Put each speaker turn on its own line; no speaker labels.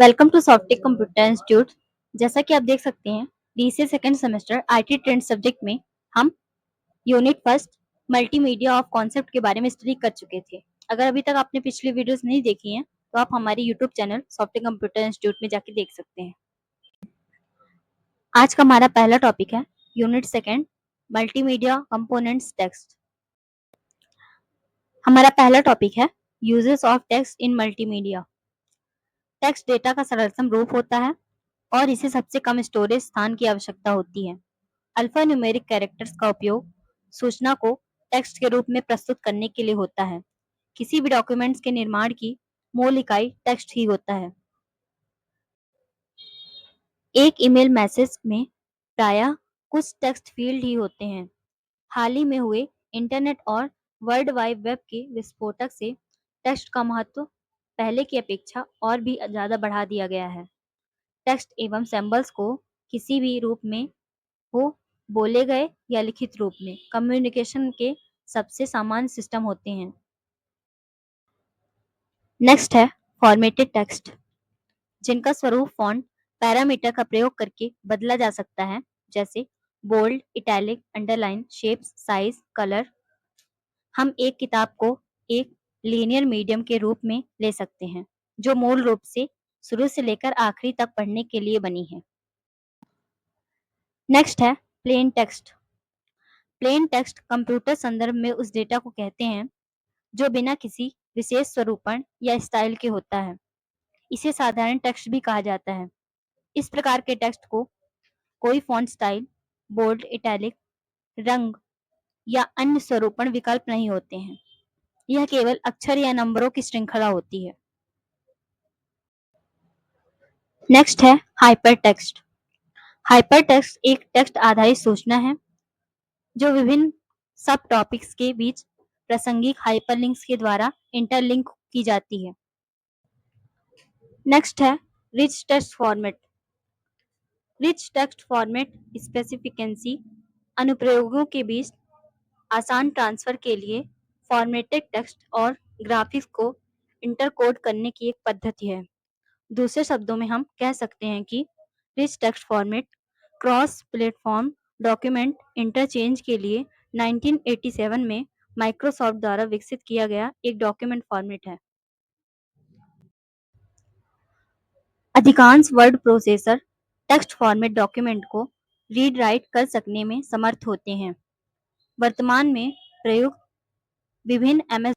Welcome to Softtech Computer Institute. जैसा कि आप देख सकते हैं, DCA second semester IT trend subject में हम unit first multimedia of concept के बारे में स्टडी कर चुके थे। अगर अभी तक आपने पिछली वीडियोस नहीं देखी हैं तो आप हमारे YouTube channel Softtech Computer institute में जाके देख सकते हैं। आज का हमारा पहला टॉपिक है unit second multimedia components text. हमारा पहला टॉपिक है uses of text in multimedia. Text data का सरलतम रूप होता है और इसे सबसे कम स्टोरेज स्थान की आवश्यकता होती है। अल्फा न्यूमेरिक कैरेक्टर्स का उपयोग सूचना को टेक्स्ट के रूप में प्रस्तुत करने के लिए होता है। किसी भी डॉक्यूमेंट्स के निर्माण की मूल इकाई टेक्स्ट ही होता है। एक ईमेल मैसेज में प्रायः कुछ टेक्स्ट फील्ड ही होते हैं। हाल ही में हुए इंटरनेट और वर्ल्ड वाइड वेब के विस्फोटक से टेक्स्ट का महत्व पहले की अपेक्षा और भी ज्यादा बढ़ा दिया गया है। टेक्स्ट एवं सिंबल्स को किसी भी रूप में हो, बोले गए या लिखित रूप में, कम्युनिकेशन के सबसे सामान्य सिस्टम होते हैं। नेक्स्ट है फॉर्मेटेड टेक्स्ट, जिनका स्वरूप फॉन्ट पैरामीटर का प्रयोग करके बदला जा सकता है, जैसे bold, italic, underline, shapes, size, colour. हम एक किताब को एक लीनियर मीडियम के रूप में ले सकते हैं, जो मूल रूप से शुरू से लेकर आखिरी तक पढ़ने के लिए बनी है। नेक्स्ट है plain text. Plain text computer संदर्भ में उस डेटा को कहते हैं जो बिना किसी विशेष स्वरूपण या स्टाइल के होता है। इसे साधारण टेक्स्ट भी कहा जाता है। इस प्रकार के टेक्स्ट को कोई फॉन्ट स्टाइल, बोल्ड, इटैलिक, रंग या अन्य स्वरूपण विकल्प नहीं होते हैं। यह केवल अक्षर या नंबरों की श्रृंखला होती है। नेक्स्ट है हाइपर टेक्स्ट। हाइपर टेक्स्ट एक टेक्स्ट आधारित सूचना है जो विभिन्न सब टॉपिक्स के बीच प्रासंगिक हाइपरलिंक्स के द्वारा इंटरलिंक की जाती है। नेक्स्ट है rich text format. Rich text format स्पेसिफिकेंसी अनुप्रयोगों के बीच आसान ट्रांसफर के लिए फॉर्मेटेड टेक्स्ट और ग्राफिक्स को इंटरकोड करने की एक पद्धति है। दूसरे शब्दों में हम कह सकते हैं कि rich text format cross platform document interchange के लिए 1987 में माइक्रोसॉफ्ट द्वारा विकसित किया गया एक डॉक्यूमेंट फॉर्मेट है। अधिकांश word processor text format document को रीड राइट कर सकने में समर्थ होते हैं। वर्तमान में प्रयुक्त विभिन्न एमएस